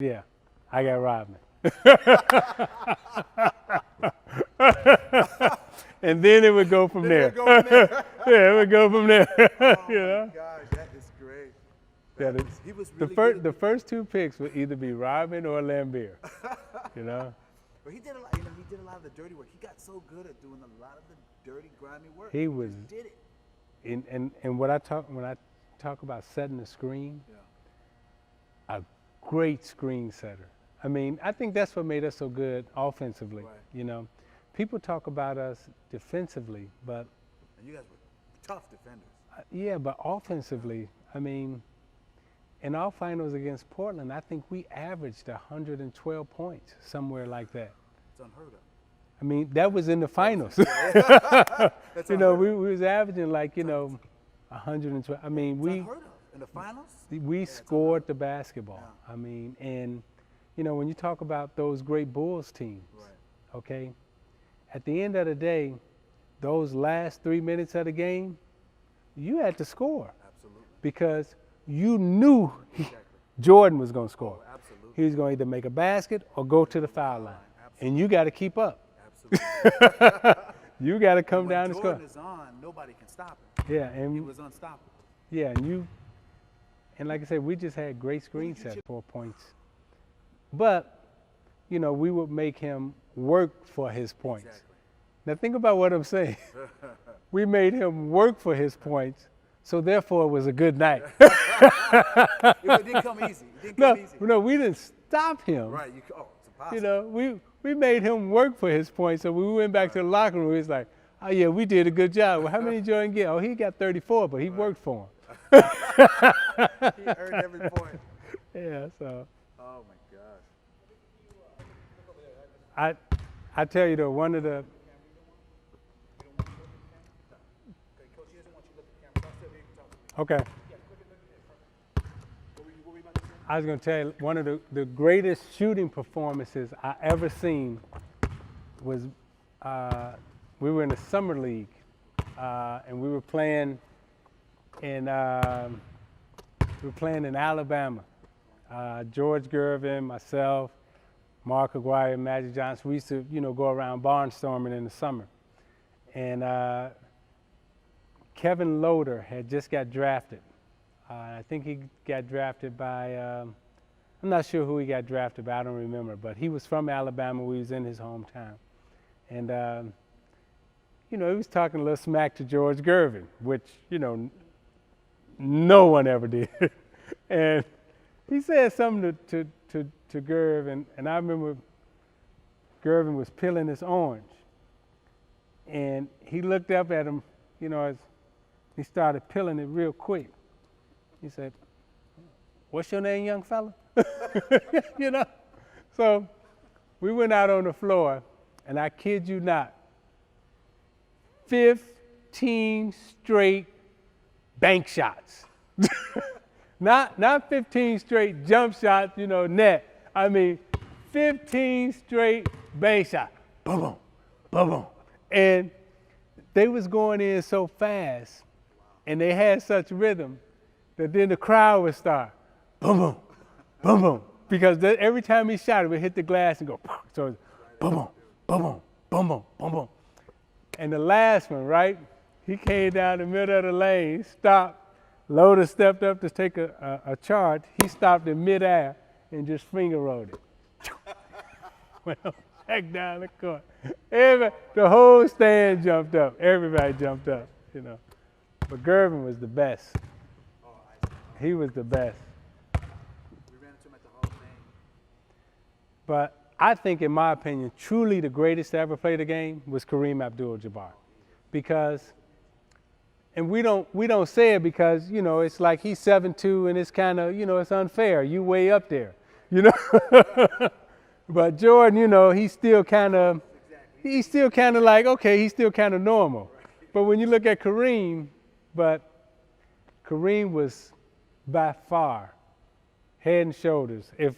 Yeah, I got Rodman. And then it would go from there. Yeah, it would go from there. Oh You my know? gosh, that is great. That is, He was the really first good. the first two picks would either be Rodman or Lambeer. You know? But he did a lot. You know, he did a lot of the dirty work. He got so good at doing a lot of the dirty, grimy work. He was just did it. and when I talk about setting the screen, Yeah. a great screen setter. I mean, I think that's what made us so good offensively. Right. You know, people talk about us defensively, but And you guys were tough defenders. yeah, but offensively, I mean, in our finals against Portland, I think we averaged 112 points, somewhere like that. It's unheard of. I mean, that was in the finals. That's You know, unheard we was averaging like, 112. I mean, It's unheard of. In the finals? we scored the basketball. Yeah. I mean, and, when you talk about those great Bulls teams, Right. okay, at the end of the day, those last 3 minutes of the game, you had to score Absolutely. because you knew Exactly. Jordan was going to score. Oh, absolutely. He was going to either make a basket or go to the foul line. And you got to keep up. Absolutely. You got to come When down and score. Jordan is on, nobody can stop him. Yeah, He and was unstoppable. yeah, and like I said, we just had great screen set 4 points. But, we would make him work for his points. Exactly. Now think about what I'm saying. We made him work for his points, so therefore it was a good night. It didn't come easy. It didn't come easy. No, we didn't stop him. Right. It's impossible. We made him work for his points. So when we went back to the locker room, he was like, oh yeah, we did a good job. Well, how many did Jordan get? Oh, he got 34, but he worked for him. He earned every point. Yeah, so Oh my gosh. I tell you though, one of the Okay, Coach, he doesn't want you to look at the camera. So I said you can talk to me. okay. What were you about to say? I was going to tell you, one of the greatest shooting performances I ever seen was we were in the summer league, and we were playing in Alabama. George Gervin, myself, Mark Aguirre, Magic Johnson. We used to, go around barnstorming in the summer, and Kevin Loader had just got drafted. I think he got drafted by, I'm not sure who he got drafted by, I don't remember, but he was from Alabama. We was in his hometown. And, he was talking a little smack to George Gervin, which, no one ever did. And he said something to Gervin, and I remember Gervin was peeling his orange. And he looked up at him, as he started peeling it real quick. He said, what's your name, young fella? So we went out on the floor, and I kid you not, 15 straight bank shots. Not 15 straight jump shots, net. I mean, 15 straight bank shots. Boom, boom, boom, boom. And they was going in so fast, and they had such rhythm, that then the crowd would start, boom, boom, boom, boom. Because every time he shot, it would hit the glass and go, so it's boom, boom, boom, boom, boom, boom, boom, boom. And the last one, right, he came down the middle of the lane, stopped, Loader stepped up to take a charge. He stopped in midair and just finger rolled it. Went back down the court. The whole stand jumped up. Everybody jumped up, But Gervin was the best. He was the best. We ran into him at the Hall of Fame. But I think, in my opinion, truly the greatest to ever play the game was Kareem Abdul-Jabbar. Because, and we don't say it because, it's like he's 7'2" and it's kind of, it's unfair. You way up there, But Jordan, he's still kind of like, okay, he's still kind of normal. But when you look at Kareem was by far head and shoulders. If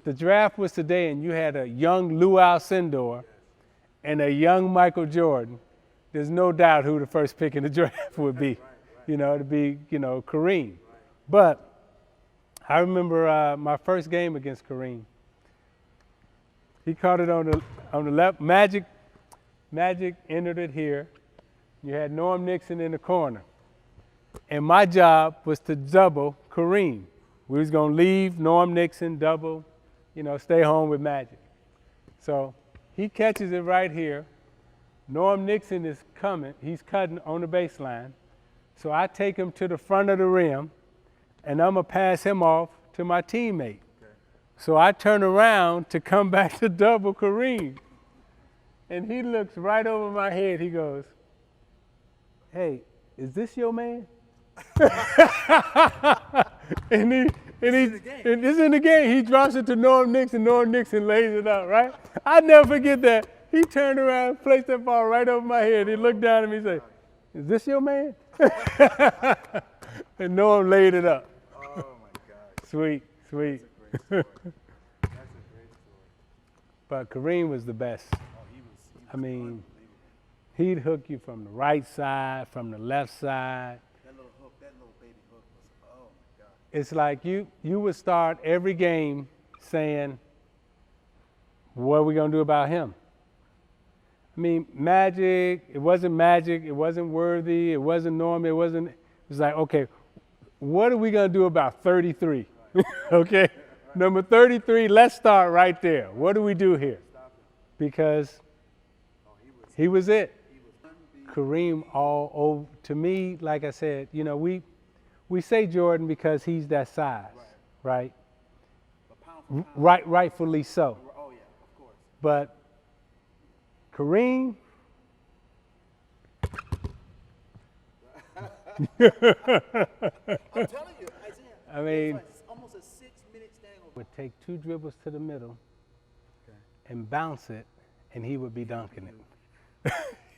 the draft was today and you had a young Lou Alcindor and a young Michael Jordan, there's no doubt who the first pick in the draft would be. It'd be, Kareem. But I remember my first game against Kareem. He caught it on the left. Magic entered it here. You had Norm Nixon in the corner. And my job was to double Kareem. We was gonna leave Norm Nixon, double, stay home with Magic. So he catches it right here. Norm Nixon is coming. He's cutting on the baseline. So I take him to the front of the rim, and I'm gonna pass him off to my teammate. Okay. So I turn around to come back to double Kareem. And he looks right over my head. He goes, "Hey, is this your man?" and it's in the game. He drops it to Norm Nixon. Norm Nixon lays it out, right? I never forget that. He turned around, placed that ball right over my head. He looked down at me and said, "Is this your man?" And Norm laid it up. Oh, my gosh. Sweet. That's a great story. That's a great story. But Kareem was the best. Oh, he was unbelievable. He'd hook you from the right side, from the left side. That little baby hook was, oh my God. It's like you would start every game saying, what are we going to do about him? I mean, Magic, it wasn't Worthy, it wasn't Norm, it was like, okay, what are we going to do about 33? Right. Okay, number 33, let's start right there. What do we do here? Because he was it. Kareem all over, to me, like I said, we say Jordan because he's that size, right? Rightfully so. Oh yeah, of course. But Kareem, I'm telling you, Isiah. I mean, it's almost a 6-minute standover. would take 2 dribbles to the middle and bounce it, and he would be dunking it.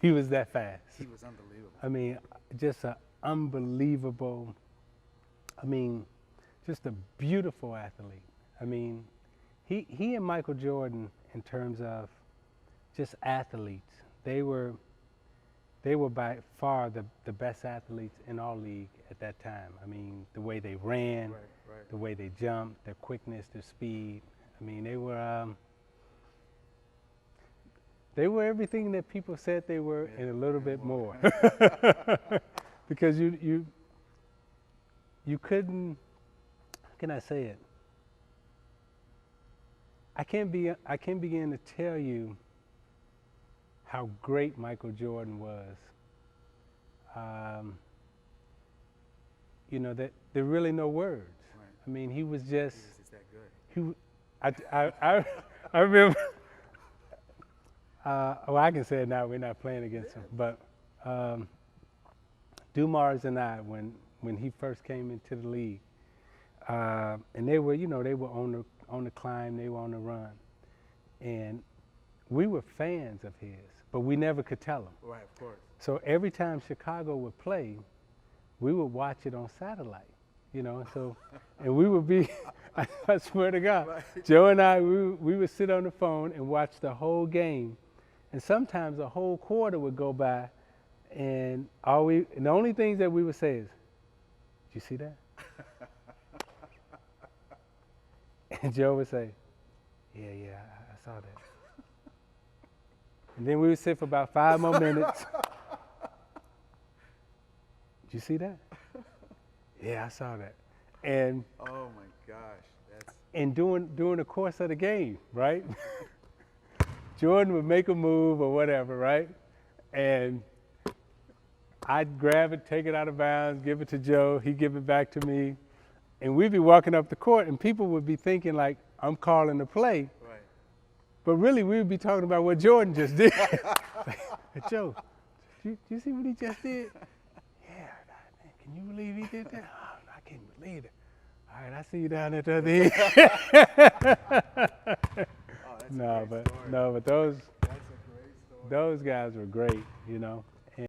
He was that fast. He was unbelievable. I mean, just an unbelievable, just a beautiful athlete. I mean, he and Michael Jordan, in terms of just athletes, they were by far the best athletes in our league at that time. I mean, the way they ran, the way they jumped, their quickness, their speed. I mean, they were everything that people said they were and a little bit more. Because you couldn't, how can I say it? I can't begin to tell you how great Michael Jordan was. That there are really no words. Right. I mean, he was just that good. I remember. I can say it now. We're not playing against him, but Dumars and I, when he first came into the league, and they were on the climb, they were on the run, and we were fans of his, but we never could tell him. Right, of course. So every time Chicago would play, we would watch it on satellite, and we would be, I swear to God, right. Joe and I, we would sit on the phone and watch the whole game, and sometimes a whole quarter would go by, and the only things that we would say is, "Did you see that?" And Joe would say, yeah, I saw that. And then we would sit for about 5 more minutes. "Did you see that?" "Yeah, I saw that." And oh my gosh, and during the course of the game, right? Jordan would make a move or whatever, right? And I'd grab it, take it out of bounds, give it to Joe, he'd give it back to me. And we'd be walking up the court, and people would be thinking like I'm calling the play. Right. But really, we would be talking about what Jordan just did. Like, "Joe, do you see what he just did?" "Yeah, man, can you believe he did that?" "Oh, I can't believe it." "All right, I see you down at the other end." Oh, that's a great story. But those That's a great story. those guys were great,